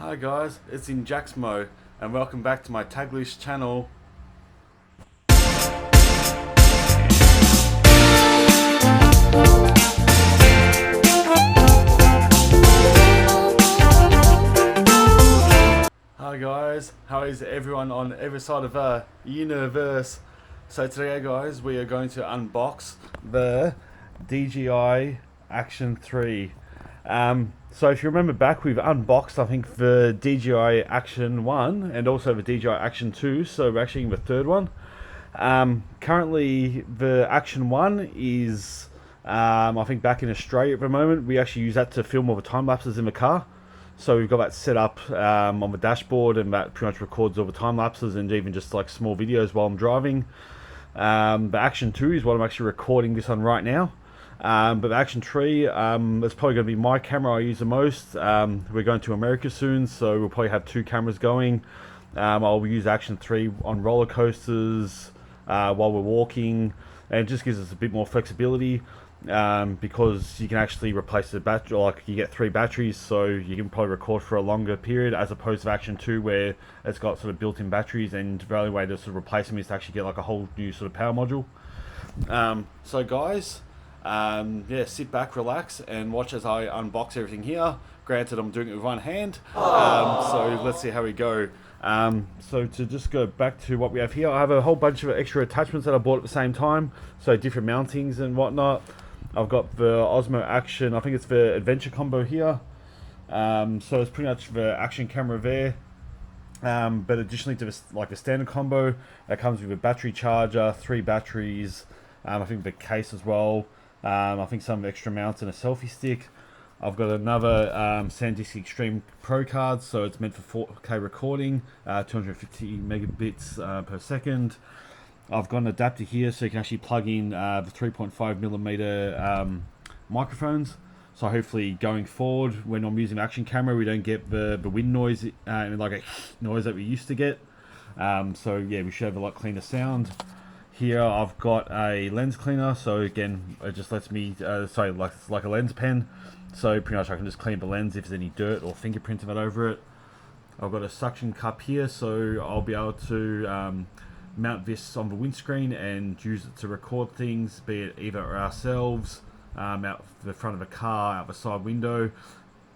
Hi guys, it's InDaynaMo and welcome back to my Taglish channel. Hi guys, how is everyone on every side of the universe? So today guys, we are going to unbox the DJI Action 3. So if you remember back, we've unboxed I think the DJI Action 1 and also the DJI Action 2, so we're actually in the third one. Currently the Action 1 is I think back in Australia at the moment. We actually use that to film all the time lapses in the car. So we've got that set up on the dashboard, and that pretty much records all the time lapses and even just like small videos while I'm driving. The Action 2 is what I'm actually recording this on right now. But the Action 3, it's probably going to be my camera I use the most. We're going to America soon, so we'll probably have two cameras going. I'll use Action 3 on roller coasters while we're walking, and it just gives us a bit more flexibility because you can actually replace the battery, like you get 3 batteries, so you can probably record for a longer period, as opposed to Action 2 where it's got sort of built-in batteries, and the only way to sort of replace them is to actually get like a whole new sort of power module. So guys, yeah, sit back, relax, and watch as I unbox everything here. Granted, I'm doing it with one hand, so let's see how we go. So to just go back to what we have here, I have a whole bunch of extra attachments that I bought at the same time, so different mountings and whatnot. I've got the Osmo Action, I think it's the Adventure combo here, so it's pretty much the action camera there. But additionally to this, like the standard combo, that comes with a battery charger, 3 batteries, I think the case as well. I think some extra mounts and a selfie stick. I've got another SanDisk Extreme Pro card, so it's meant for 4K recording, 250 megabits per second. I've got an adapter here, so you can actually plug in the 3.5mm microphones. So hopefully going forward, when I'm using the action camera, we don't get the wind noise, like a noise that we used to get. So yeah, we should have a lot cleaner sound. Here I've got a lens cleaner, so again it just lets me, sorry, like a lens pen, so pretty much I can just clean the lens if there's any dirt or fingerprint of it over it. I've got a suction cup here, so I'll be able to mount this on the windscreen and use it to record things, be it either ourselves, out the front of a car, out the side window.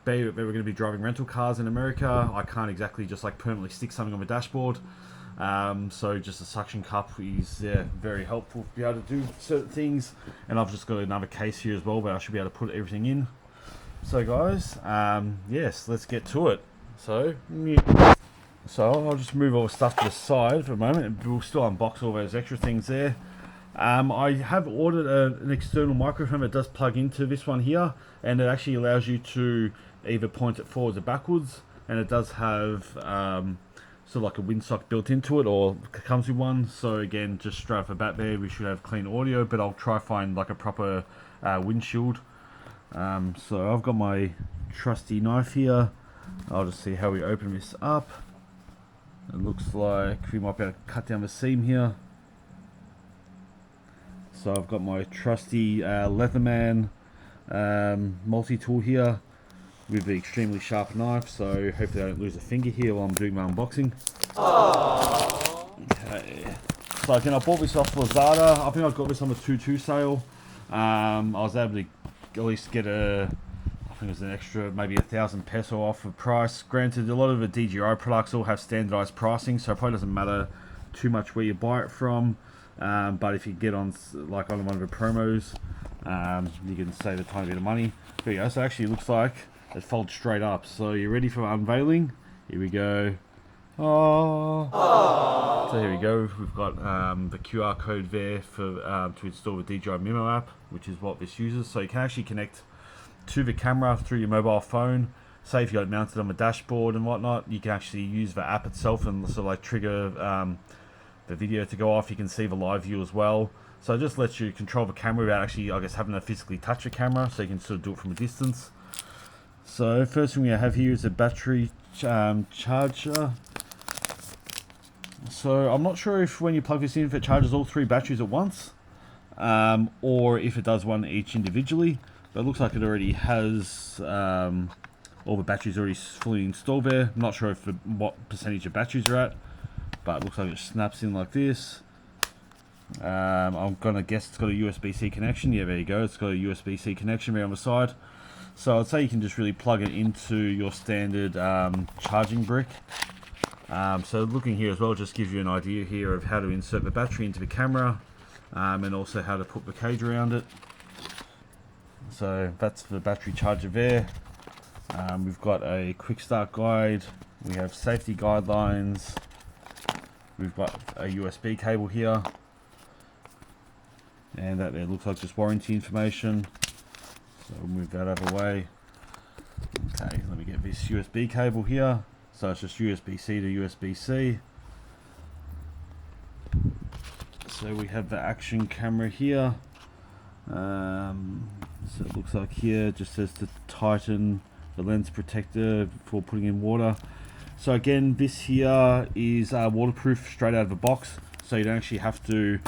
Be it that we're going to be driving rental cars in America, I can't exactly just like permanently stick something on the dashboard. So just a suction cup is very helpful to be able to do certain things. And I've just got another case here as well where I should be able to put everything in. So guys, yes, let's get to it. So I'll just move all the stuff to the side for a moment, and we'll still unbox all those extra things there. I have ordered an external microphone that does plug into this one here, and it actually allows you to either point it forwards or backwards, and it does have sort of like a windsock built into it, or comes with one. So again, just straight off the bat there, we should have clean audio, but I'll try find like a proper windshield. So I've got my trusty knife here. I'll just see how we open this up. It looks like we might be able to cut down the seam here. So I've got my trusty Leatherman multi-tool here with the extremely sharp knife, so hopefully I don't lose a finger here while I'm doing my unboxing. Okay. So again, I bought this off Lazada. I think I got this on the 2.2 sale. I was able to at least get I think it was an extra maybe 1,000 peso off the price. Granted, a lot of the DJI products all have standardized pricing, so it probably doesn't matter too much where you buy it from. But if you get on like on one of the promos, you can save a tiny bit of money. There you go. So actually it looks like it folds straight up. So you're ready for unveiling? Here we go. Oh. So here we go. We've got the QR code there for to install the DJI Mimo app, which is what this uses. So you can actually connect to the camera through your mobile phone. Say if you got it mounted on the dashboard and whatnot, you can actually use the app itself and sort of like trigger the video to go off. You can see the live view as well. So it just lets you control the camera without actually, I guess, having to physically touch the camera, so you can sort of do it from a distance. So first thing we have here is a battery charger. So I'm not sure if when you plug this in, if it charges all 3 batteries at once, or if it does one each individually. But it looks like it already has all all the batteries already fully installed there. I'm not sure if what percentage of batteries are at, but it looks like it snaps in like this. I'm gonna guess it's got a USB-C connection. Yeah, there you go. It's got a USB-C connection there on the side. So I'd say you can just really plug it into your standard charging brick. So looking here as well just gives you an idea here of how to insert the battery into the camera, and also how to put the cage around it. So that's the battery charger there. We've got a quick start guide. We have safety guidelines. We've got a USB cable here. And that there looks like just warranty information. So we'll move that out of the way. Okay, let me get this USB cable here. So it's just USB-C to USB-C. So we have the action camera here. So it looks like here it just says to tighten the lens protector before putting in water. So again, this here is waterproof straight out of the box. So you don't actually have to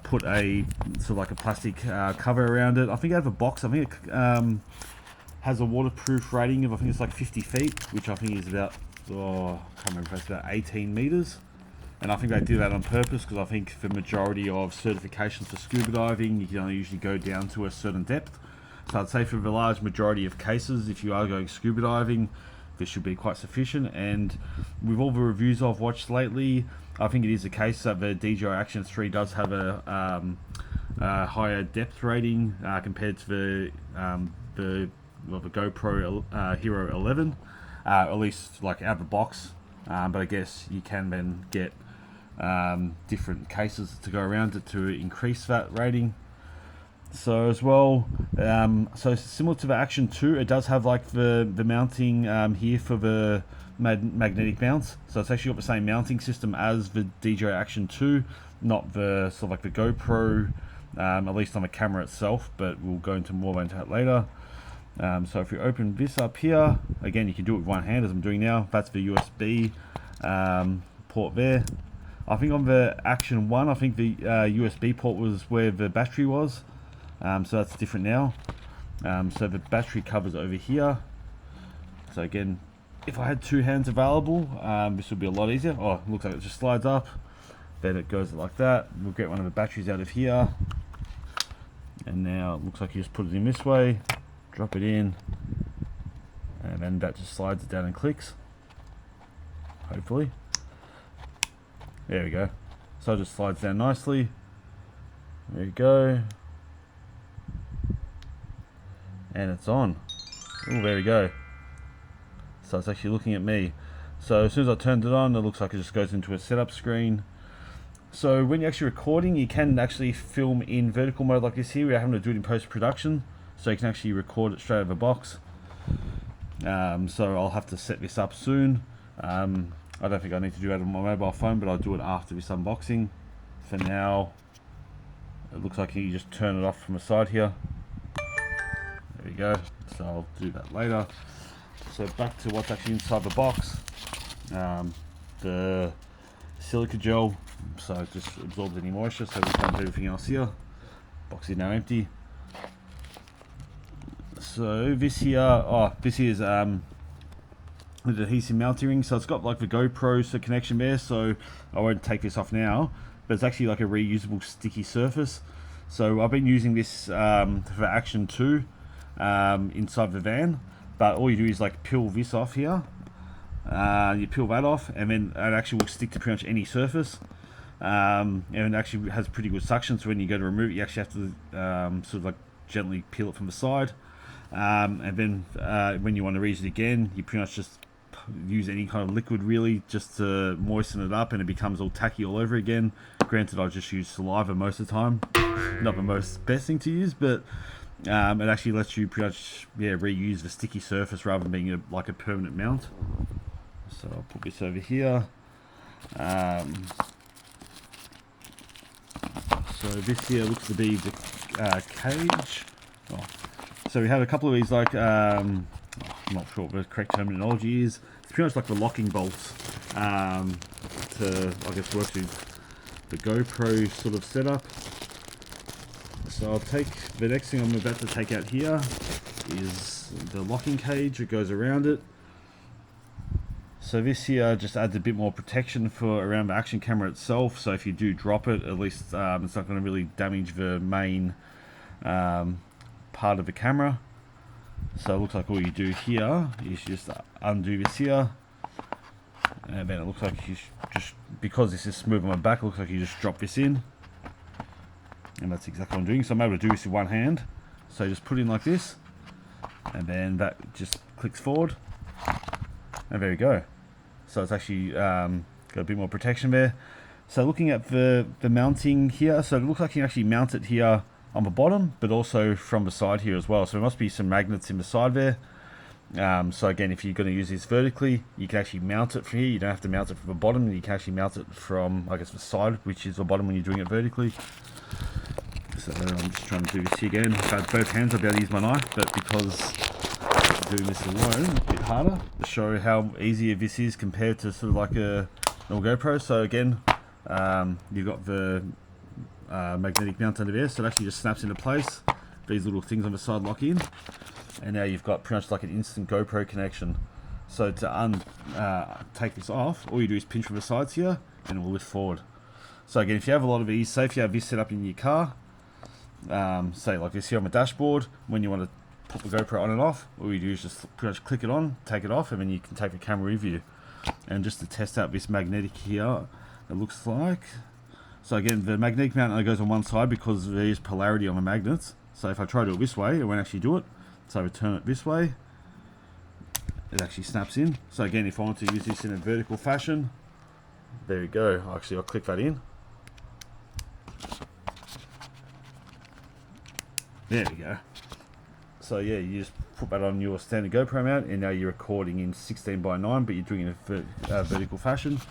put a sort of like a plastic cover around it. I think out of the box, I think it has a waterproof rating of, I think it's like 50 feet, which I think is about, I can't remember if it's about 18 meters. And I think they do that on purpose because I think for majority of certifications for scuba diving, you can only usually go down to a certain depth. So I'd say for the large majority of cases, if you are going scuba diving, this should be quite sufficient. And with all the reviews I've watched lately, I think it is the case that the DJI Action 3 does have a higher depth rating compared to the GoPro Hero 11, at least like out of the box. But I guess you can then get different cases to go around it to increase that rating. So as well, so similar to the Action 2, it does have like the mounting here for the magnetic mounts. So it's actually got the same mounting system as the DJI Action 2, not the sort of like the GoPro, at least on the camera itself, but we'll go into more into that later. So if you open this up here, again you can do it with one hand as I'm doing now. That's the USB port there. I think on the Action 1, I think the USB port was where the battery was. So that's different now. So the battery covers over here. So again, if I had two hands available, this would be a lot easier. Oh, it looks like it just slides up. Then it goes like that. We'll get one of the batteries out of here. And now it looks like you just put it in this way, drop it in, and then that just slides it down and clicks. Hopefully. There we go. So it just slides down nicely. There you go. And it's on. Oh, there we go. So it's actually looking at me. So as soon as I turned it on, it looks like it just goes into a setup screen. So when you're actually recording, you can actually film in vertical mode like this here. We're having to do it in post-production. So you can actually record it straight out of the box. So I'll have to set this up soon. I don't think I need to do it on my mobile phone, but I'll do it after this unboxing. For now, it looks like you just turn it off from the side here. There you go. So I'll do that later. So back to what's actually inside the box. The silica gel, so it just absorbs any moisture, so we can't do everything else here. Box is now empty. So this here, this is the adhesive mounting ring. So it's got like the GoPro connection there, so I won't take this off now, but it's actually like a reusable sticky surface. So I've been using this for Action 2 inside the van, but all you do is like peel this off here. You peel that off, and then it actually will stick to pretty much any surface. And it actually has pretty good suction, so when you go to remove it, you actually have to sort of like gently peel it from the side. And then when you want to reuse it again, you pretty much just use any kind of liquid really just to moisten it up, and it becomes all tacky all over again. Granted, I just use saliva most of the time. Not the most best thing to use, but it actually lets you pretty much reuse the sticky surface rather than being like a permanent mount. So I'll put this over here. So this here looks to be the cage. So we have a couple of these like, I'm not sure what the correct terminology is. It's pretty much like the locking bolts to, I guess, work with the GoPro sort of setup. So I'll take, the next thing I'm about to take out here is is the locking cage that goes around it. So this here just adds a bit more protection for around the action camera itself, so if you do drop it, at least it's not going to really damage the main part of the camera. So it looks like all you do here is just undo this here, and then it looks like you just, because this is smooth on my back, it looks like you just drop this in, and that's exactly what I'm doing. So I'm able to do this with one hand. So just put in like this, and then that just clicks forward, and there we go. So it's actually got a bit more protection there. So looking at the mounting here, so it looks like you can actually mount it here on the bottom, but also from the side here as well. So there must be some magnets in the side there. So again, if you're going to use this vertically, you can actually mount it from here. You don't have to mount it from the bottom. You can actually mount it from, I guess, the side, which is the bottom when you're doing it vertically. So I'm just trying to do this here again. If I had both hands, I'd be able to use my knife, but because I'm doing this alone, it's a bit harder to show how easy this is compared to sort of like a normal GoPro. So again, you've got the magnetic mount under there, so it actually just snaps into place. These little things on the side lock in, and now you've got pretty much like an instant GoPro connection. So to take this off, all you do is pinch from the sides here, and it will lift forward. So again, if you have a lot of these, say if you have this set up in your car, say like this here on the dashboard, when you want to put the GoPro on and off, all you do is just pretty much click it on, take it off, and then you can take the camera with you. And just to test out this magnetic here, it looks like, so again, the magnetic mount only goes on one side because there is polarity on the magnets. So if I try to do it this way, it won't actually do it. So I turn it this way, it actually snaps in. So again, if I want to use this in a vertical fashion, there we go. Actually, I'll click that in. There we go. So yeah, you just put that on your standard GoPro mount, and now you're recording in 16:9, but you're doing it in a vertical fashion.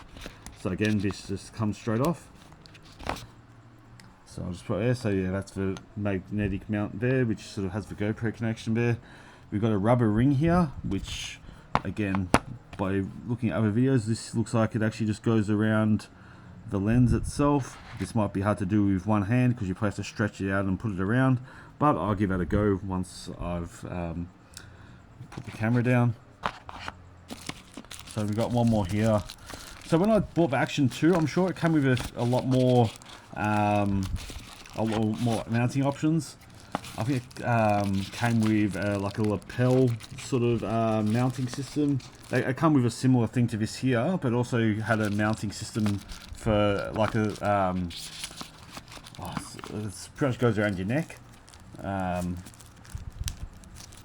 So again, this just comes straight off. So I'll just put it there. So yeah, that's the magnetic mount there, which sort of has the GoPro connection there. We've got a rubber ring here, which again, by looking at other videos, this looks like it actually just goes around the lens itself. This might be hard to do with one hand because you probably have to stretch it out and put it around, but I'll give that a go once I've put the camera down. So we've got one more here. So when I bought the Action 2, I'm sure it came with a lot more mounting options. I think it came with like a lapel sort of mounting system. They come with a similar thing to this here, but also had a mounting system for like a it pretty much goes around your neck.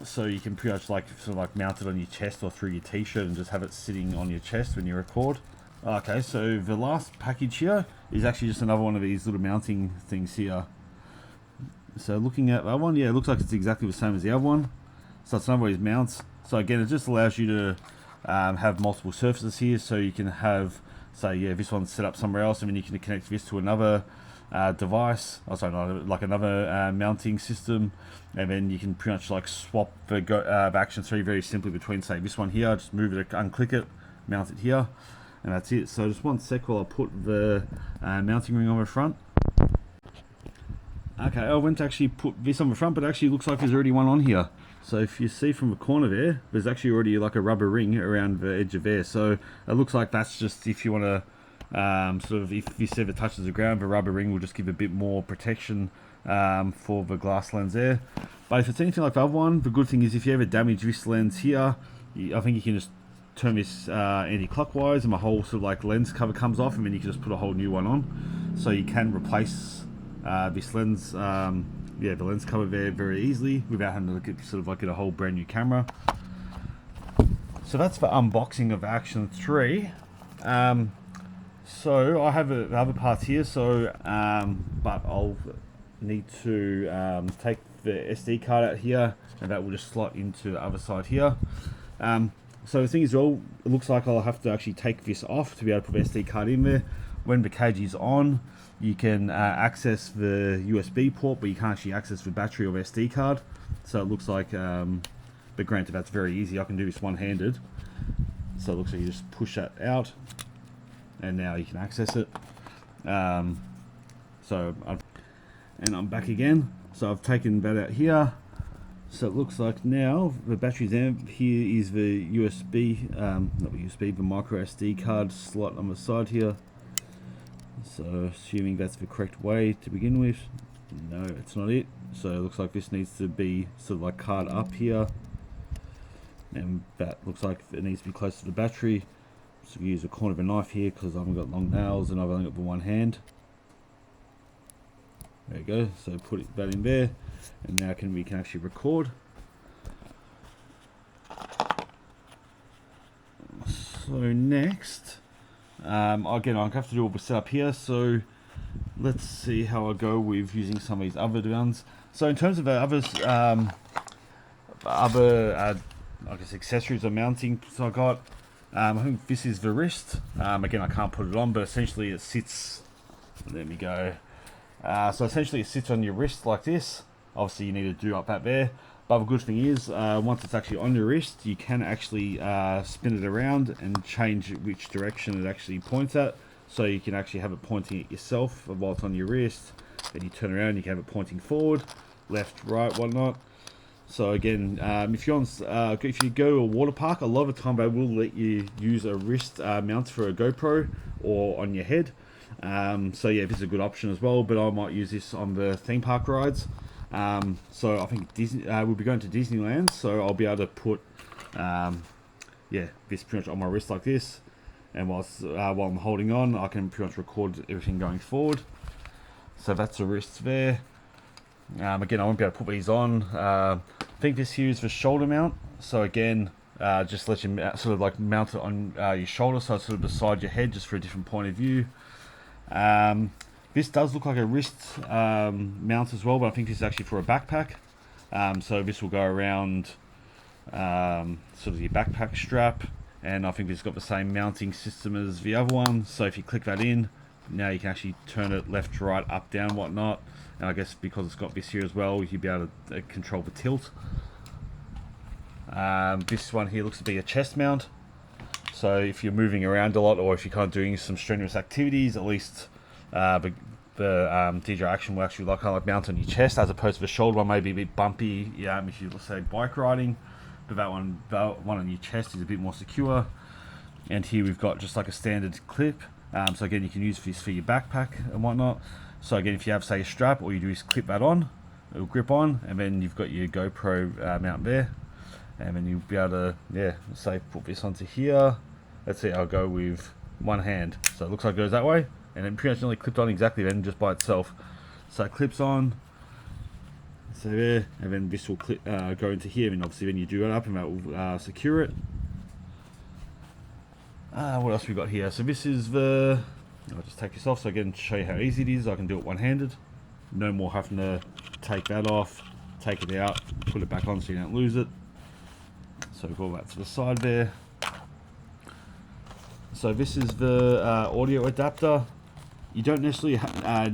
So you can pretty much like sort of like mount it on your chest or through your t-shirt and just have it sitting on your chest when you record. Okay, so the last package here is actually just another one of these little mounting things here. So looking at that one, yeah, it looks like it's exactly the same as the other one. So it's another one of these mounts. So again, it just allows you to have multiple surfaces here. So you can have, say, yeah, this one's set up somewhere else, and then you can connect this to another device. Oh, sorry, not like another mounting system, and then you can pretty much like swap the Action 3 very simply between, say, this one here. Just move it, unclick it, mount it here, and that's it. So just one sec while I put the mounting ring on the front. Okay, I went to actually put this on the front, but it actually looks like there's already one on here. So if you see from the corner there, there's actually already like a rubber ring around the edge of there. So it looks like that's just if you want to sort of, if this ever touches the ground, the rubber ring will just give a bit more protection for the glass lens there. But if it's anything like the other one, the good thing is if you ever damage this lens here, I think you can just turn this anti-clockwise and the whole sort of like lens cover comes off, and then you can just put a whole new one on. So you can replace this lens, yeah, the lens cover there very easily without having to look at sort of like a whole brand new camera. So that's the unboxing of Action 3. So I have the other parts here, so but I'll need to take the SD card out here, and that will just slot into the other side here. So the thing is, it looks like I'll have to actually take this off to be able to put the SD card in there. When the cage is on, you can access the USB port, but you can't actually access the battery or SD card. So it looks like, but granted, that's very easy. I can do this one-handed. So it looks like you just push that out, and now you can access it. And I'm back again. So I've taken that out here. So it looks like now the battery's there. Here is the USB, not USB, the micro SD card slot on the side here. So assuming that's the correct way to begin with. No, it's not it. So it looks like this needs to be sort of like card up here. And that looks like it needs to be close to the battery. So we use a corner of a knife here because I haven't got long nails and I've only got the one hand. There you go. So put that in there, and now we can actually record. So next, again, I'll have to do all the setup here. So let's see how I go with using some of these other ones. So in terms of the others, I guess accessories or mounting, so I got, I think this is the wrist. Again, I can't put it on, but essentially it sits, there we go. So essentially it sits on your wrist like this. Obviously you need to do up that there. But the good thing is, once it's actually on your wrist, you can actually spin it around and change which direction it actually points at. So you can actually have it pointing at yourself while it's on your wrist. Then you turn around, you can have it pointing forward, left, right, whatnot. So again, if you go to a water park, a lot of the time they will let you use a wrist mount for a GoPro or on your head. So yeah, this is a good option as well, but I might use this on the theme park rides. So I think Disney, we'll be going to Disneyland, so I'll be able to put yeah, this pretty much on my wrist like this, and while I'm holding on, I can pretty much record everything going forward. So that's the wrists there. Again, I won't be able to put these on. I think this here is the shoulder mount. So again, just let you sort of like mount it on your shoulder, so it's sort of beside your head, just for a different point of view. This does look like a wrist mount as well, but I think this is actually for a backpack. So this will go around sort of your backpack strap, and I think it's got the same mounting system as the other one. So if you click that in, now you can actually turn it left, right, up, down, whatnot. And I guess because it's got this here as well, you'll be able to control the tilt. This one here looks to be a chest mount. So if you're moving around a lot, or if you're kind of doing some strenuous activities, at least the DJI Action will actually kind of like mount on your chest, as opposed to the shoulder one may be a bit bumpy. Yeah, if you, let's say, bike riding, but that one on your chest is a bit more secure. And here we've got just like a standard clip. So again, you can use this for your backpack and whatnot. So again, if you have, say, a strap, all you do is clip that on, it'll grip on, and then you've got your GoPro mount there, and then you'll be able to, yeah, say, put this onto here. Let's see, I'll go with one hand. So it looks like it goes that way, and then pretty much only clipped on exactly then, just by itself. So it clips on, so there, and then this will clip, go into here, and obviously when you do it up, and that will secure it. What else we got here? So this is the, I'll just take this off, so again, to show you how easy it is. I can do it one-handed. No more having to take that off, take it out, put it back on so you don't lose it. So we've got that to the side there. So this is the audio adapter. You don't necessarily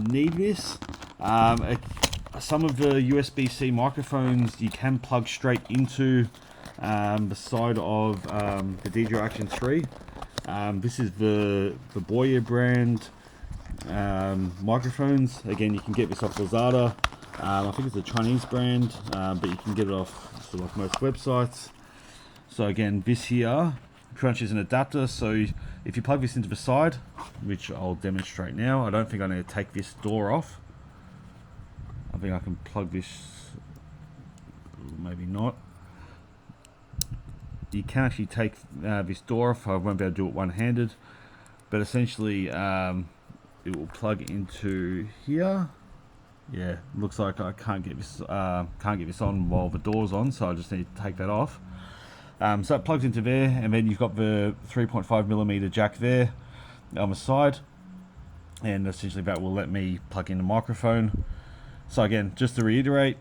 need this. Some of the USB-C microphones you can plug straight into the side of the DJI Action 3. This is the Boya brand microphones. Again, you can get this off Lazada. I think it's a Chinese brand, but you can get it off sort of most websites. So again, this here pretty much is an adapter. So if you plug this into the side, which I'll demonstrate now, I don't think I need to take this door off. I think I can plug this, maybe not. You can actually take this door off. I won't be able to do it one-handed, but essentially it will plug into here. Yeah, looks like I can't get this on while the door's on, so I just need to take that off. So it plugs into there, and then you've got the 3.5mm jack there on the side, and essentially that will let me plug in the microphone. So again, just to reiterate,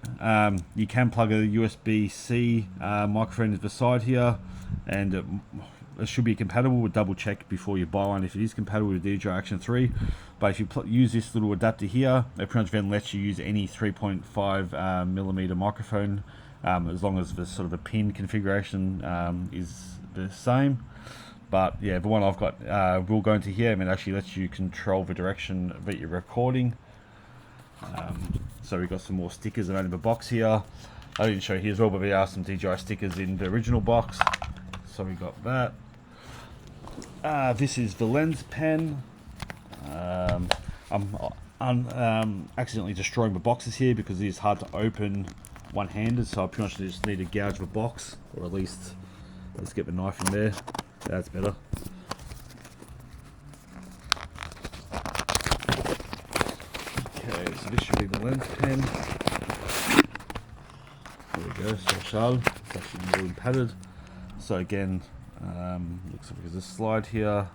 you can plug a USB-C microphone into the side here, and it should be compatible. We'll double check before you buy one if it is compatible with DJI Action 3. But if you use this little adapter here, it pretty much then lets you use any 3.5mm microphone, as long as the sort of the pin configuration is the same. But yeah, the one I've got will go into here, and it actually lets you control the direction that you're recording. So we've got some more stickers around in the box here. I didn't show here as well, but there are some DJI stickers in the original box. So we got that. This is the lens pen. I'm accidentally destroying the boxes here because it is hard to open one-handed, so I pretty much just need to gouge the box, or at least let's get the knife in there. That's better. Okay, so this should be the lens pen. There we go, so Charles, it's actually really padded. So again, looks like there's a slide here.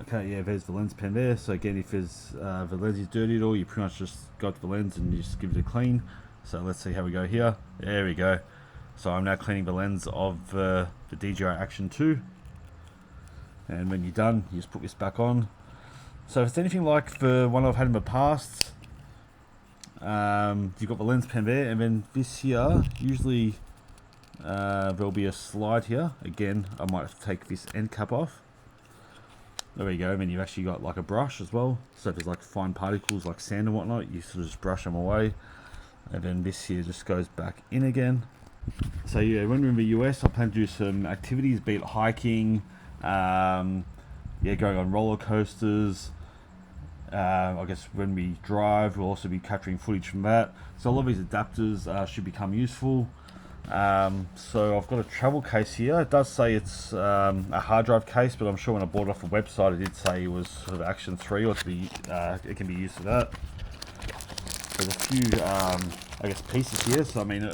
Okay, yeah, there's the lens pen there. So again, if there's the lens is dirty at all, you pretty much just go to the lens and you just give it a clean. So let's see how we go here. There we go. So I'm now cleaning the lens of the DJI Action 2. And when you're done, you just put this back on. So if it's anything like the one I've had in the past, you've got the lens pen there, and then this here, usually there'll be a slide here. Again, I might have to take this end cap off. There we go, and then you've actually got like a brush as well. So if there's like fine particles like sand and whatnot, you sort of just brush them away. And then this here just goes back in again. So yeah, when we're in the US, I plan to do some activities, be it hiking, yeah, going on roller coasters. I guess when we drive, we'll also be capturing footage from that. So a lot of these adapters should become useful. So I've got a travel case here. It does say it's a hard drive case, but I'm sure when I bought it off the website, it did say it was sort of Action 3, or to be, it can be used for that. There's a few, I guess, pieces here. So I mean,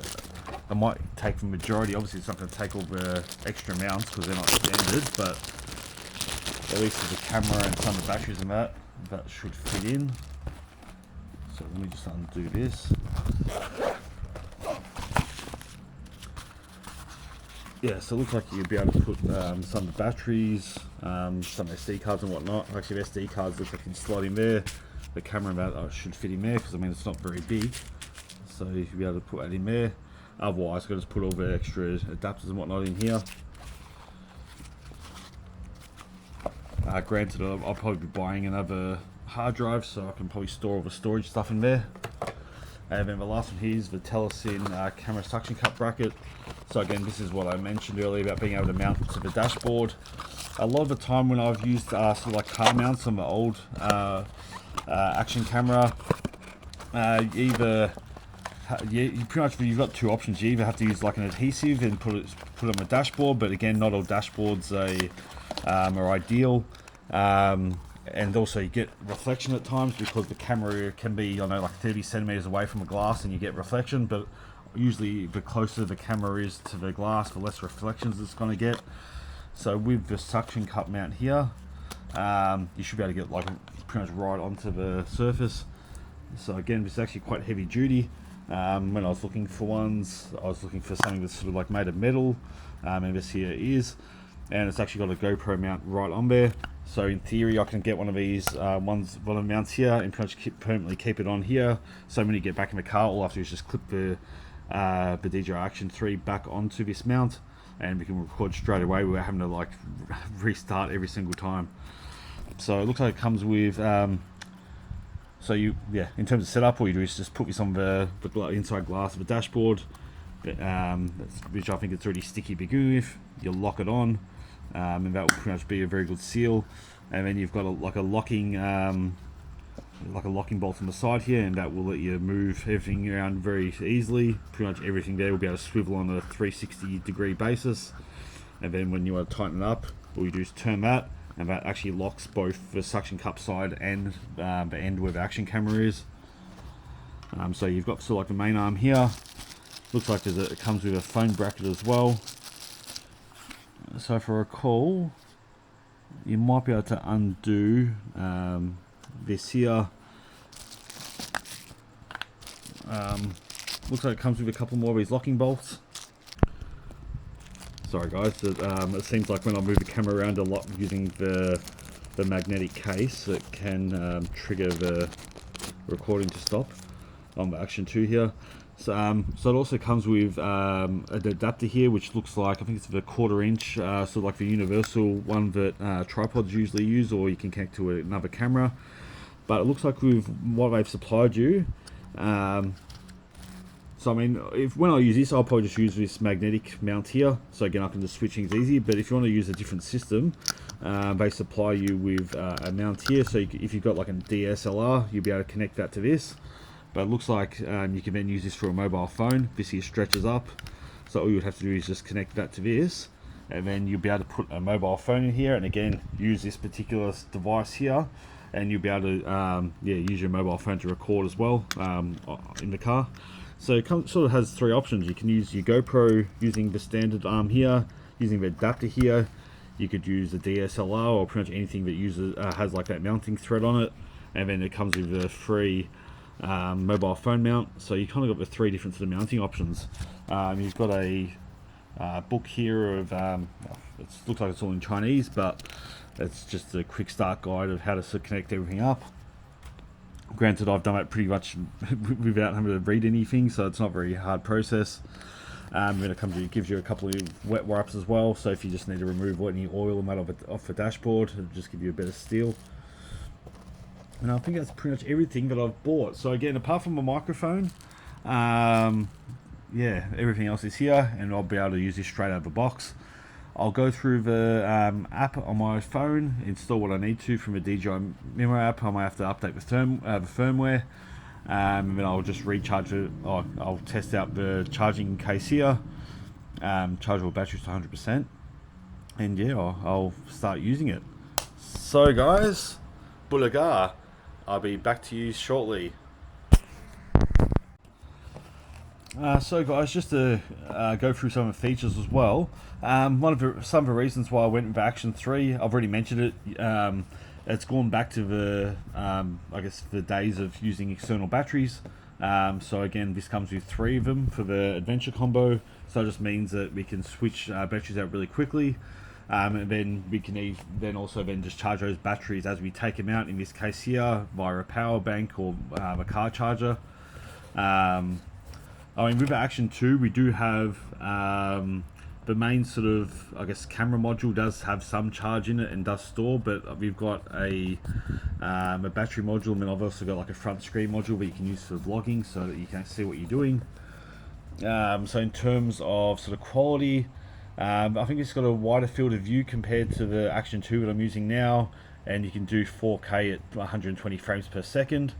I might take the majority. Obviously, it's not going to take all the extra mounts because they're not standard, but at least with the camera and some of the batteries and that should fit in. So let me just undo this. Yeah, so it looks like you'll be able to put some of the batteries, some SD cards and whatnot. Actually, the SD cards look like you can slide in there. The camera and that should fit in there because I mean it's not very big, so you should be able to put that in there. Otherwise, I've got to just put all the extra adapters and whatnot in here. Granted, I'll probably be buying another hard drive so I can probably store all the storage stuff in there. And then the last one here is the Telesin camera suction cup bracket. So again, this is what I mentioned earlier about being able to mount it to the dashboard. A lot of the time when I've used sort of like car mounts on the old action camera, you pretty much, you've got two options. You either have to use like an adhesive and put it on the dashboard, but again, not all dashboards are ideal. And also you get reflection at times because the camera can be, I know, like 30 centimeters away from the glass and you get reflection, but usually the closer the camera is to the glass, the less reflections it's going to get. So with the suction cup mount here, you should be able to get like pretty much right onto the surface. So again, this is actually quite heavy duty. When I was looking for ones, I was looking for something that's sort of like made of metal, and this here is, and it's actually got a GoPro mount right on there. So in theory, I can get one of these one of the mounts here and permanently keep it on here. So when you get back in the car, all I have to do is just clip the DJI Action 3 back onto this mount, and we can record straight away without having to like restart every single time. So it looks like it comes with. So in terms of setup, all you do is just put this on the inside glass of the dashboard, which I think it's already sticky to begin with. You'll lock it on. And that will pretty much be a very good seal, and then you've got a locking bolt on the side here, and that will let you move everything around very easily. Pretty much everything there will be able to swivel on a 360-degree basis, and then when you want to tighten it up, all you do is turn that, and that actually locks both the suction cup side and the end where the action camera is. So you've got sort of like the main arm here. Looks like it comes with a phone bracket as well. So if I recall, you might be able to undo this here. Looks like it comes with a couple more of these locking bolts. Sorry guys, it seems like when I move the camera around a lot using the magnetic case, it can trigger the recording to stop on the Action 2 here. So it also comes with an adapter here, which looks like, I think it's the 1/4 inch, sort of like the universal one that tripods usually use, or you can connect to another camera. But it looks like with what they've supplied you, So I mean, when I use this, I'll probably just use this magnetic mount here. So again, I can just switch things easy. But if you want to use a different system, they supply you with a mount here. So if you've got like a DSLR, you'll be able to connect that to this. But it looks like you can then use this for a mobile phone. This here stretches up. So all you would have to do is just connect that to this. And then you'll be able to put a mobile phone in here. And again, use this particular device here. And you'll be able to use your mobile phone to record as well in the car. So it sort of has three options. You can use your GoPro using the standard arm here, using the adapter here. You could use the DSLR or pretty much anything that uses has like that mounting thread on it. And then it comes with a free mobile phone mount. So you kind of got the three different sort of mounting options. You've got a book here of it looks like it's all in Chinese, but it's just a quick start guide of how to sort of connect everything up. Granted, I've done it pretty much without having to read anything, so it's not a very hard process. When it comes to, it gives you a couple of wet wipes as well, so if you just need to remove any oil and that off the dashboard, it'll just give you a better seal. And I think that's pretty much everything that I've bought. So again, apart from my microphone, yeah, everything else is here, and I'll be able to use this straight out of the box. I'll go through the app on my phone, install what I need to from the DJI Memo app. I might have to update the firmware, and then I'll just recharge it. I'll test out the charging case here, chargeable batteries to 100%, and yeah, I'll start using it. So guys, Bulaga, I'll be back to you shortly. So guys, just to go through some of the features as well. Some of the reasons why I went with Action 3, I've already mentioned it. It's gone back to the I guess the days of using external batteries. So again, this comes with 3 of them for the adventure combo. So it just means that we can switch batteries out really quickly, and then we can also just charge those batteries as we take them out. In this case here, via a power bank or a car charger. I mean, with Action 2, we do have the main sort of, I guess, camera module does have some charge in it and does store, but we've got a battery module, and then I've also got like a front screen module that you can use for vlogging so that you can see what you're doing. So in terms of sort of quality, I think it's got a wider field of view compared to the Action 2 that I'm using now, and you can do 4K at 120 frames per second.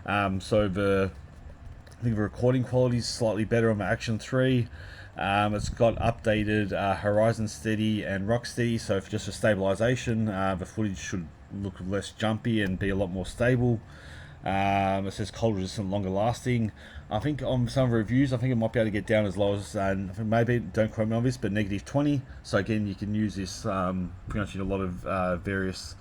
So I think the recording quality is slightly better on the Action 3. It's got updated Horizon Steady and Rock Steady, so for just for stabilization, the footage should look less jumpy and be a lot more stable. It says cold resistant, longer lasting. I think on some of the reviews, I think it might be able to get down as low as, maybe, don't quote me on this, but -20. So again, you can use this pretty much in a lot of various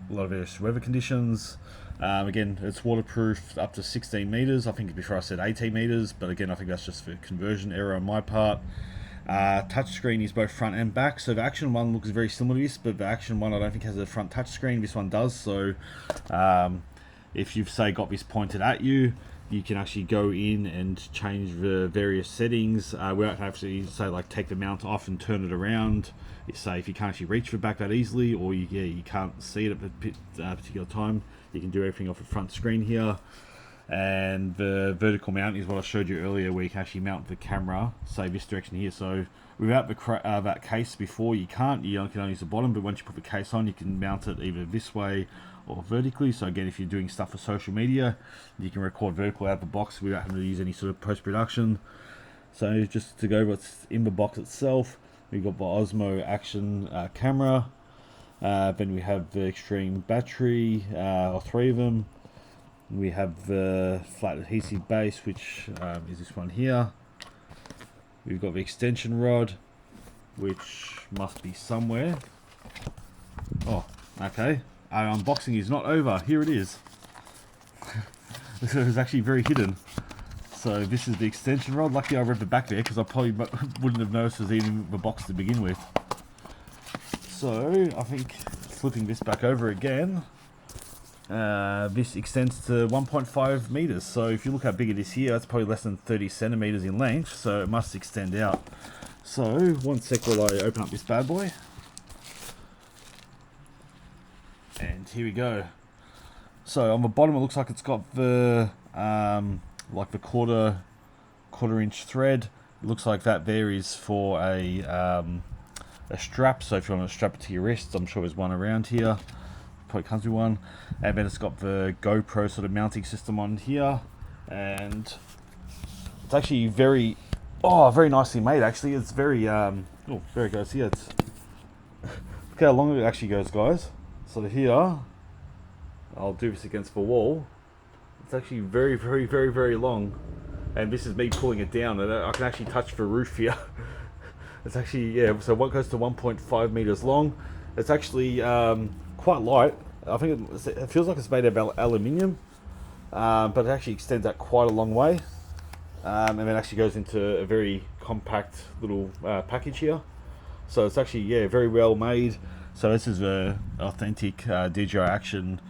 weather conditions. Again, it's waterproof up to 16 meters. I think before I said 18 meters, but again, I think that's just for conversion error on my part. Touchscreen is both front and back. So the Action 1 looks very similar to this, but the Action 1 I don't think has a front touchscreen. This one does. So if you've say got this pointed at you, you can actually go in and change the various settings without actually say like take the mount off and turn it around. Say if you can't actually reach the back that easily, or you can't see it at a particular time, you can do everything off the front screen here. And the vertical mount is what I showed you earlier, where you can actually mount the camera, say this direction here. So without that case before, you can only use the bottom, but once you put the case on, you can mount it either this way or vertically. So again, if you're doing stuff for social media, you can record vertical out of the box without having to use any sort of post-production. So just to go over what's in the box itself, we've got the Osmo Action camera, then we have the extreme battery, or 3 of them. We have the flat adhesive base, which is this one here. We've got the extension rod, which must be somewhere. Oh, okay. Our unboxing is not over. Here it is. This is actually very hidden. So this is the extension rod. Luckily I read the back there, because I probably wouldn't have noticed it was even the box to begin with. So I think flipping this back over again, this extends to 1.5 meters. So if you look how big it is here, it's probably less than 30 centimeters in length, so it must extend out. So one sec while I open up this bad boy. And here we go. So on the bottom, it looks like it's got the like the quarter inch thread. It looks like that there is for a strap. So if you want to strap it to your wrist, I'm sure there's one around here. Probably comes with one. And then it's got the GoPro sort of mounting system on here, and it's actually very nicely made. Actually, it's very there it goes. Here, it's look how long it actually goes, guys. So here, I'll do this against the wall. It's actually very, very, very, very long, and this is me pulling it down, and I can actually touch the roof here. It's actually, yeah, so what goes to 1.5 meters long. It's actually quite light. I think it feels like it's made of aluminium, but it actually extends out quite a long way, and then actually goes into a very compact little package here. So it's actually, yeah, very well made. So this is a authentic DJI Action,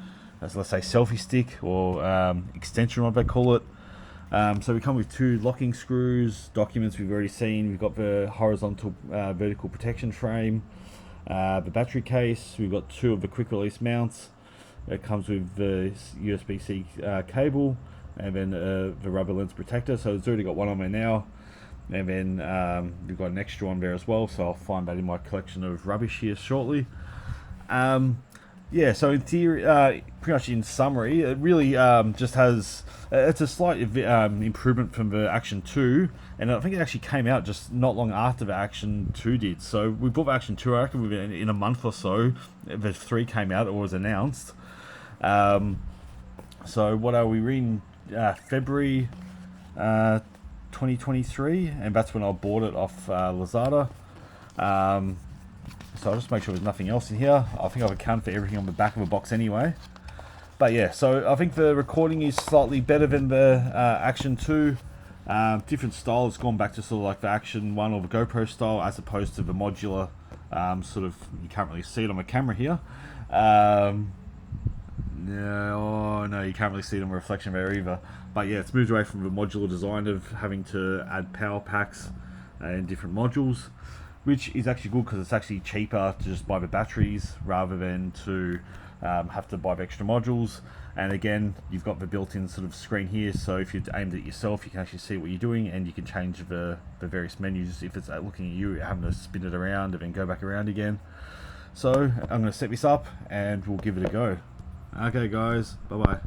let's say selfie stick, or extension rod they call it. So we come with 2 locking screws. Documents we've already seen. We've got the horizontal vertical protection frame, the battery case. We've got 2 of the quick release mounts. It comes with the USB-C cable, and then the rubber lens protector. So it's already got one on there now, and then we've got an extra one there as well. So I'll find that in my collection of rubbish here shortly. Yeah, so in theory, pretty much in summary, it really just has, it's a slight improvement from the Action 2, and I think it actually came out just not long after the Action 2 did. So we bought the Action 2, I reckon, within in a month or so, the 3 came out or was announced. So what are we in February 2023, and that's when I bought it off Lazada. So I'll just make sure there's nothing else in here. I think I've accounted for everything on the back of the box anyway. But yeah, so I think the recording is slightly better than the Action 2. Different style. It's gone back to sort of like the Action 1 or the GoPro style, as opposed to the modular sort of, you can't really see it on the camera here. No, you can't really see it on the reflection there either. But yeah, it's moved away from the modular design of having to add power packs and different modules, which is actually good because it's actually cheaper to just buy the batteries rather than to have to buy the extra modules. And again, you've got the built-in sort of screen here, so if you're aimed at yourself, you can actually see what you're doing, and you can change the various menus. If it's looking at you, having to spin it around and then go back around again. So I'm going to set this up and we'll give it a go. Okay guys, bye-bye.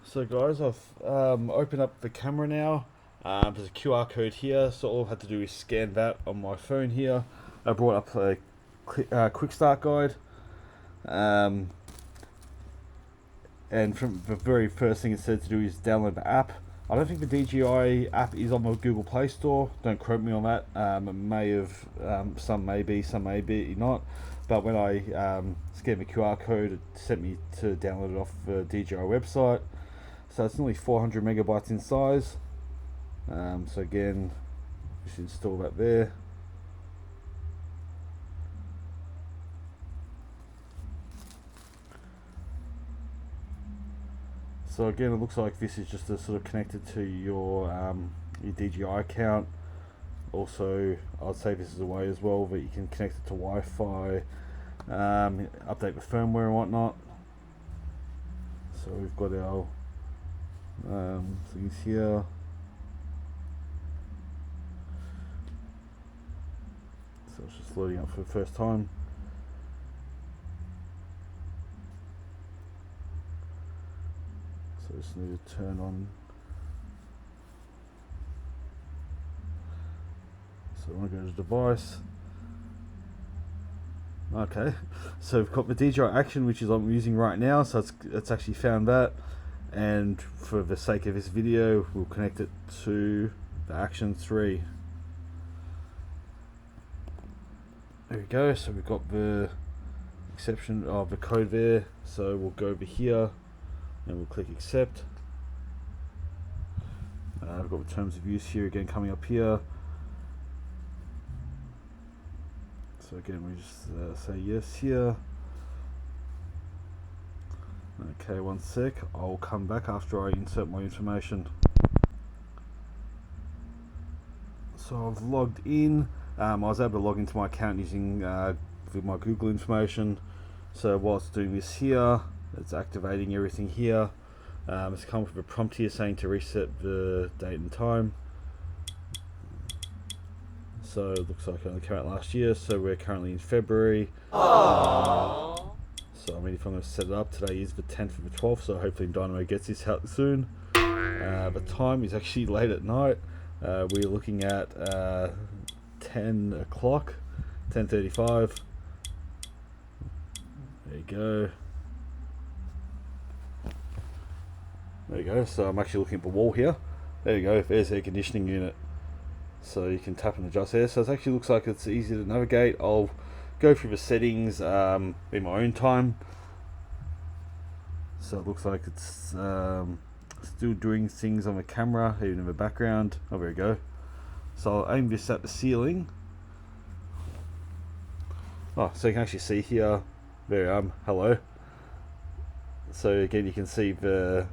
So guys, I've opened up the camera now. There's a QR code here, so all I've had to do is scan that on my phone here. I brought up a quick start guide, and from the very first thing it said to do is download the app. I don't think the DJI app is on the Google Play Store. Don't quote me on that. It may have, some may be, some may be not. But when I scanned the QR code, it sent me to download it off the DJI website. So it's nearly 400 megabytes in size. So again, just install that there. So again, it looks like this is just a sort of connected to your DJI account. Also, I'd say this is a way as well that you can connect it to Wi-Fi, update the firmware and whatnot. So we've got our things here. So it's just loading up for the first time. So I just need to turn on. So I want to go to device. Okay, so we've got the DJI Action, which is I'm using right now. So it's actually found that, and for the sake of this video, we'll connect it to the Action 3. There we go. So we've got the exception of the code there. So we'll go over here and we'll click accept. I've got the terms of use here again coming up here. So again, we just say yes here. Okay, one sec. I'll come back after I insert my information. So I've logged in. I was able to log into my account using my Google information. So whilst doing this here, It's activating everything here. It's come with a prompt here saying to reset the date and time. So it looks like it only came out last year, so we're currently in February. So I mean, if I'm going to set it up, today is the 10th of the 12th, so hopefully InDaynaMo gets this out soon. The time is actually late at night. We're looking at 10 o'clock, 10:35. There you go. There you go. So I'm actually looking at the wall here. There you go. There's the air conditioning unit. So you can tap and adjust there. So it actually looks like it's easy to navigate. I'll go through the settings in my own time. So it looks like it's still doing things on the camera, even in the background. Oh, there we go. So I'll aim this at the ceiling. Oh, so you can actually see here. There I am. Hello. So again, you can see the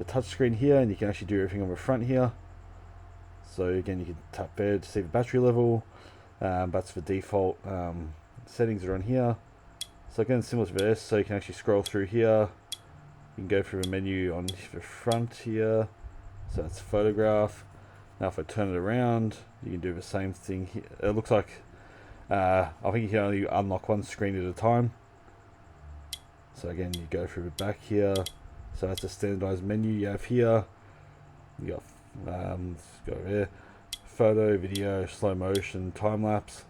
touch screen here, and you can actually do everything on the front here. So again, you can tap there to see the battery level. That's the default settings are on here. So again, similar to this, so you can actually scroll through here. You can go through a menu on the front here. So that's photograph. Now if I turn it around, you can do the same thing here. It looks like I think you can only unlock one screen at a time. So again, you go through the back here. So that's a standardized menu you have here. You got let's go over here. Photo, video, slow motion, time lapse.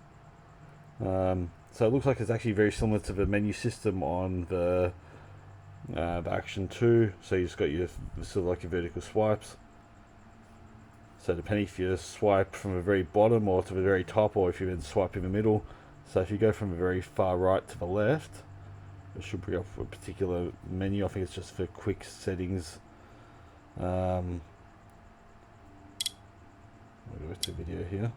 So it looks like it's actually very similar to the menu system on the Action 2. So you just got your sort of like your vertical swipes. So depending if you swipe from the very bottom or to the very top, or if you then swipe in the middle. So if you go from the very far right to the left, it should bring up a particular menu. I think it's just for quick settings. I'll go to video here.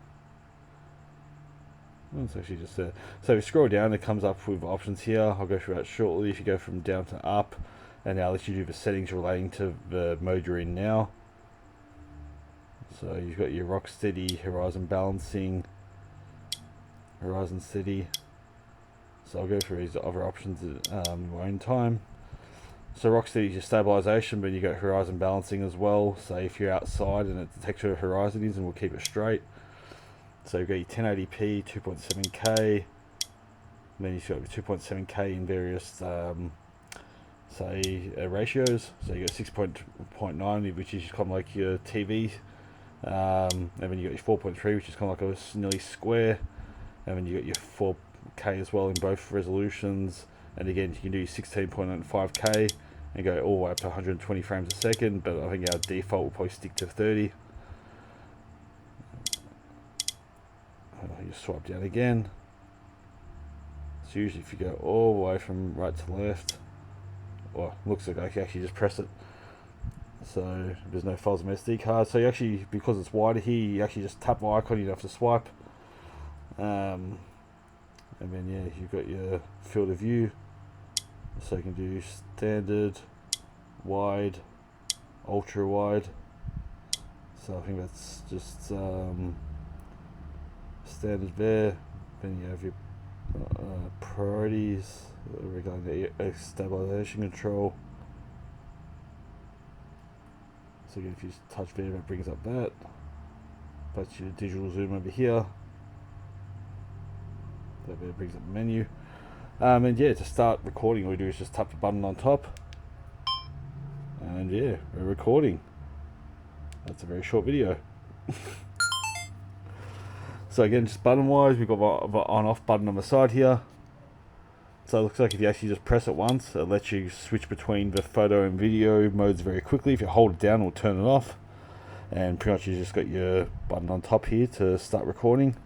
Oh, it's actually just there. So if you scroll down, it comes up with options here. I'll go through that shortly. If you go from down to up, and now lets you do the settings relating to the mode you're in now. So you've got your rock steady, horizon balancing, horizon steady. So I'll go through these other options in my own time. So rock steady is your stabilization, but you got horizon balancing as well. So if you're outside and it detects where the horizon is, and we'll keep it straight. So you've got your 1080p, 2.7K, and then you've got your 2.7K in various ratios. So you got 6.9, which is kind of like your TV, and then you got your 4.3, which is kind of like a nearly square, and then you got your 4K as well in both resolutions. And again, you can do 16.95K and go all the way up to 120 frames a second, but I think our default will probably stick to 30. You swipe down again. So usually if you go all the way from right to left, or looks like I can actually just press it. So there's no files on my SD card. So you actually, because it's wider here, you actually just tap the icon, you don't have to swipe. And then yeah, you've got your field of view. So you can do standard, wide, ultra wide. So I think that's just standard there. Then you have your priorities regarding the stabilization control. So again, if you just touch there, it brings up that. That's your digital zoom over here. That there brings up the menu. And yeah, to start recording, all we do is just tap the button on top. And yeah, we're recording. That's a very short video. So again, just button wise, we've got the on off button on the side here. So it looks like if you actually just press it once, it lets you switch between the photo and video modes very quickly. If you hold it down, it'll turn it off. And pretty much you just got your button on top here to start recording.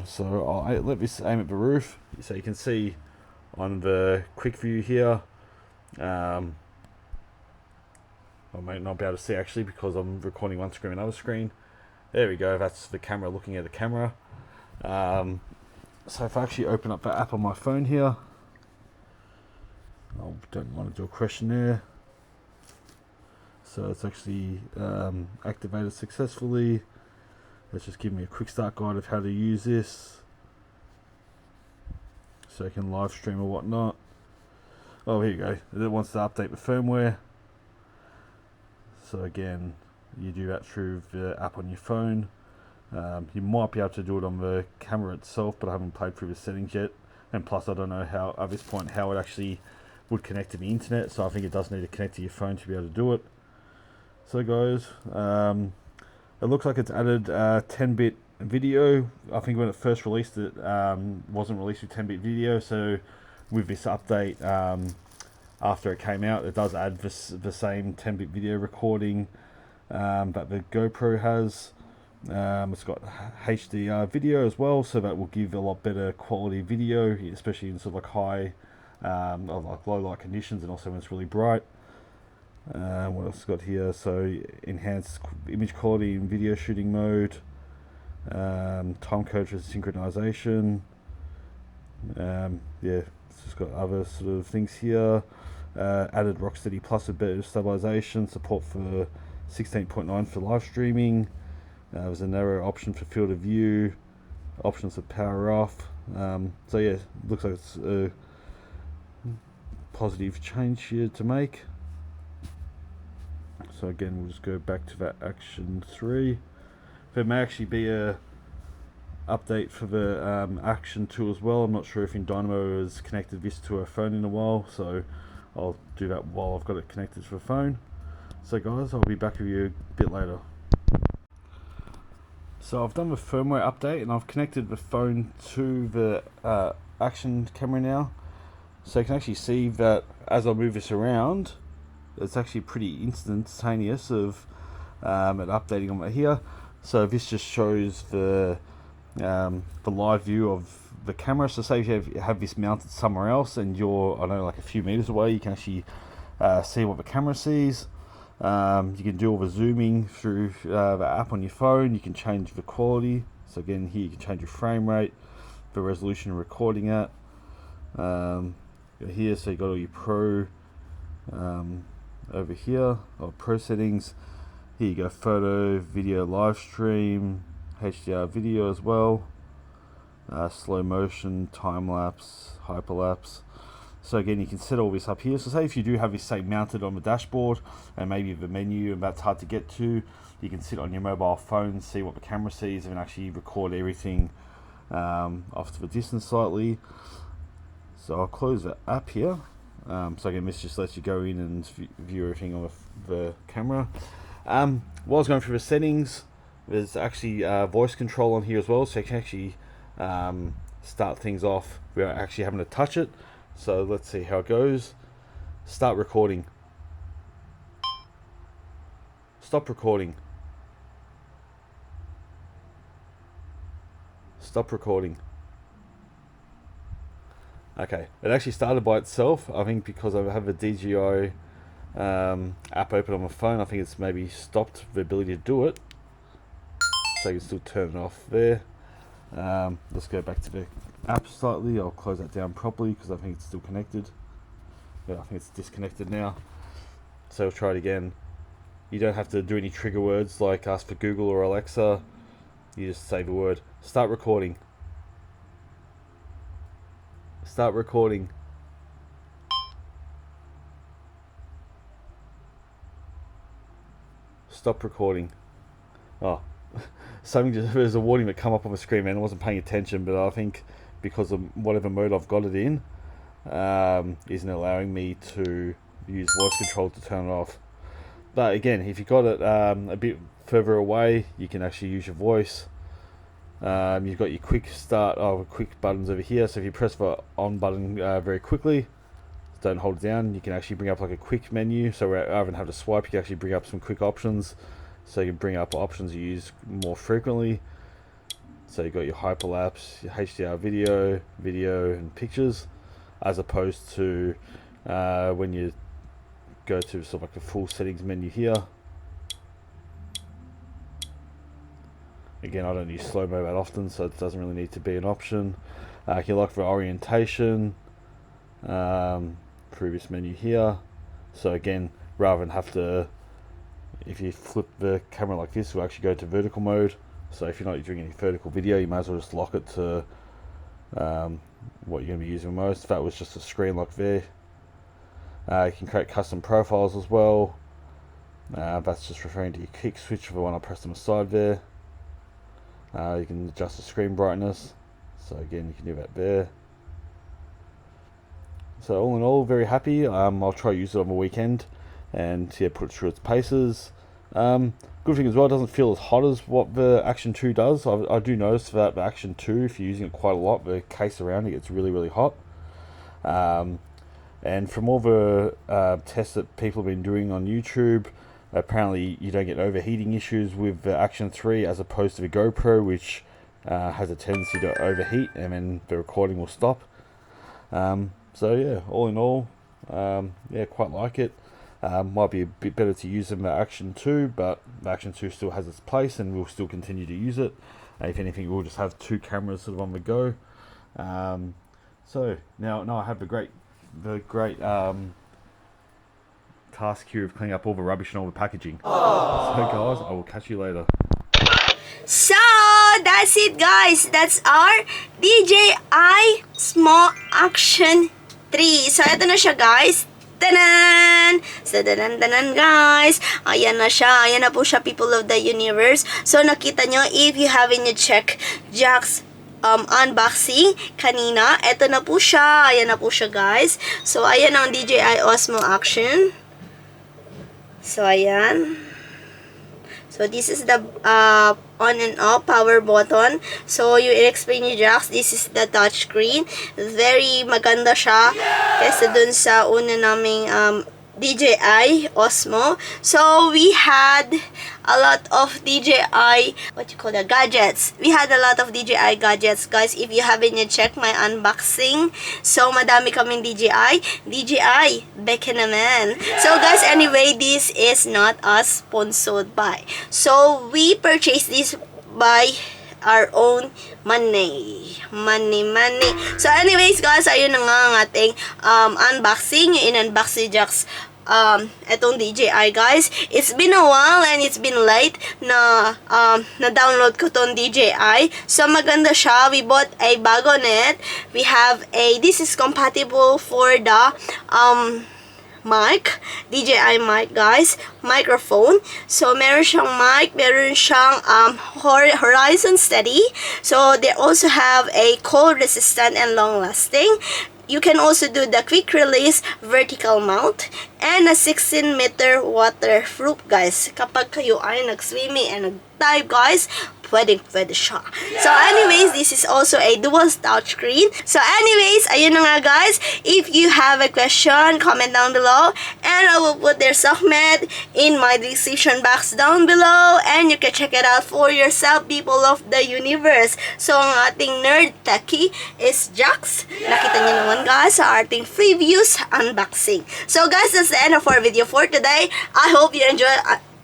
So I'll let this aim at the roof, so you can see on the quick view here. I might not be able to see actually because I'm recording one screen and another screen. There we go, that's the camera looking at the camera. So if I actually open up the app on my phone here, I don't want to do a questionnaire. So it's actually activated successfully. Let's just give me a quick start guide of how to use this, so you can live stream or whatnot. Oh, here you go. It wants to update the firmware. So again, you do that through the app on your phone. You might be able to do it on the camera itself, but I haven't played through the settings yet. And plus, I don't know how, at this point, how it actually would connect to the internet. So I think it does need to connect to your phone to be able to do it. So guys, it looks like it's added 10-bit video. I think when it first released, it wasn't released with 10-bit video. So with this update, after it came out, it does add the same 10-bit video recording that the GoPro has. It's got HDR video as well, so that will give a lot better quality video, especially in sort of like high or like low light conditions, and also when it's really bright. What else got here? So enhanced image quality in video shooting mode, time code for synchronization. Yeah, it's just got other sort of things here. Added Rocksteady Plus with better stabilization, support for 16.9 for live streaming. There's a narrow option for field of view, options for power off. So yeah, looks like it's a positive change here to make. So again, we'll just go back to that Action 3. There may actually be a update for the Action 2 as well. I'm not sure if InDaynaMo has connected this to a phone in a while, so I'll do that while I've got it connected to the phone. So guys, I'll be back with you a bit later. So I've done the firmware update and I've connected the phone to the Action camera now. So you can actually see that as I move this around, it's actually pretty instantaneous of it updating on here. So this just shows the live view of the camera. So say if you have this mounted somewhere else and you're, I don't know, like a few meters away, you can actually see what the camera sees. You can do all the zooming through the app on your phone. You can change the quality. So again, here you can change your frame rate, the resolution you're recording at. Here, so you got all your pro over here, or pro settings. Here you go, photo, video, live stream, HDR video as well, slow motion, time lapse, hyperlapse. So again, you can set all this up here. So say if you do have this, say, mounted on the dashboard and maybe the menu and that's hard to get to, you can sit on your mobile phone, see what the camera sees, and actually record everything off to the distance slightly. So I'll close the app here. So again, this just lets you go in and view everything on the camera. While I was going through the settings, there's actually voice control on here as well, so you can actually start things off without actually having to touch it. So let's see how it goes. Start recording. Stop recording. Stop recording. Okay, it actually started by itself. I think because I have a DJI app open on my phone, I think it's maybe stopped the ability to do it. So you can still turn it off there. Let's go back to the app slightly. I'll close that down properly because I think it's still connected. Yeah, I think it's disconnected now. So we'll try it again. You don't have to do any trigger words like ask for Google or Alexa. You just say the word. Start recording. Start recording. Stop recording. Oh, there's a warning that come up on the screen, man. I wasn't paying attention, but I think because of whatever mode I've got it in, isn't allowing me to use voice control to turn it off. But again, if you got it a bit further away, you can actually use your voice. You've got your quick start, quick buttons over here. So if you press the on button very quickly, don't hold it down, you can actually bring up like a quick menu. So rather than have to swipe, you can actually bring up some quick options. So you can bring up options you use more frequently. So you've got your hyperlapse, your HDR video and pictures, as opposed to when you go to sort of like the full settings menu here. Again, I don't use slow-mo that often, so it doesn't really need to be an option. You can look for orientation through this menu here. So again, rather than have to, if you flip the camera like this, we'll actually go to vertical mode. So if you're not doing any vertical video, you might as well just lock it to what you're going to be using most. If that was just a screen lock there. You can create custom profiles as well. That's just referring to your kick switch when I press them aside there. You can adjust the screen brightness, so again you can do that there. So all in all, very happy. I'll try to use it on the weekend and yeah, put it through its paces. Good thing as well, it doesn't feel as hot as what the Action 2 does. I do notice that the Action 2, if you're using it quite a lot, the case around it gets really hot. And from all the tests that people have been doing on YouTube, apparently you don't get overheating issues with the Action 3 as opposed to the GoPro, which has a tendency to overheat and then the recording will stop. So yeah, all in all, yeah, quite like it. Might be a bit better to use than the Action 2, but the Action 2 still has its place and we'll still continue to use it. If anything, we'll just have 2 cameras sort of on the go. So now I have the great task here of cleaning up all the rubbish and all the packaging. So guys, I will catch you later. So, that's it guys. That's our DJI Osmo Action 3. So, ito na siya guys. Tanan! So, tanan guys. Ayan na siya. Ayan na po siya, people of the universe. So, nakita nyo, if you haven't check Jack's unboxing kanina, ito na po siya. Ayan na po siya guys. So, ayan ang DJI Osmo Action. So, ayan. So, this is the on and off power button. So, you explain ni Jax, this is the touch screen. Very maganda siya kesa dun sa una naming DJI Osmo. So, we had a lot of DJI, what you call that, gadgets. We had a lot of DJI gadgets, guys. If you haven't yet checked my unboxing, so madami kaming DJI, beke naman. So, guys, anyway, this is not us sponsored by. So, we purchased this by our own money. So, anyways, guys, ayun na nga ang ating unboxing. In-unbox si Jax etong DJI, guys. It's been a while and it's been late na na-download ko tong DJI. So, maganda siya. We bought a bago net. We have this is compatible for the mic, DJI mic, guys, microphone. So, meron siyang mic, meron siyang horizon steady. So, they also have a cold resistant and long lasting. You can also do the quick release vertical mount and a 16-meter waterproof, guys. Kapag kayo ay nag-swimming and nag-dive, guys, pwede siya. So, anyways, this is also a dual touch screen. So, anyways, ayun na nga, guys. If you have a question, comment down below. And I will put their softmed in my description box down below. And you can check it out for yourself, people of the universe. So, ang ating nerd techie is Jax. Nakita niyo naman, guys, sa ating previews unboxing. So, guys, that's the end of our video for today. I hope you enjoy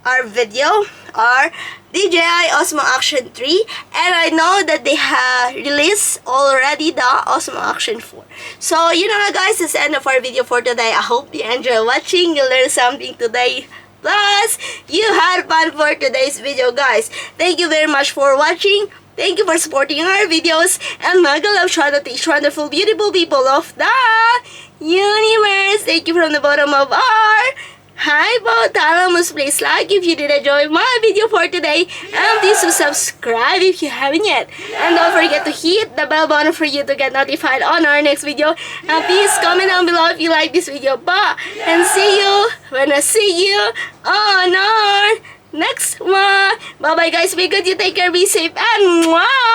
our video, our DJI Osmo Action 3, and I know that they have released already the Osmo Action 4. So, you know guys, that's the end of our video for today. I hope you enjoy watching, you learned something today, plus you had fun for today's video, guys. Thank you very much for watching. Thank you for supporting our videos, and mega love shout out to each wonderful, beautiful people of the universe. Thank you from the bottom of our hi po, Talamus, please like if you did enjoy my video for today, and please subscribe if you haven't yet, and don't forget to hit the bell button for you to get notified on our next video, and please comment down below if you like this video. Bye, and see you when I see you on our next one. Bye bye guys, be good, you take care, be safe, and mwah!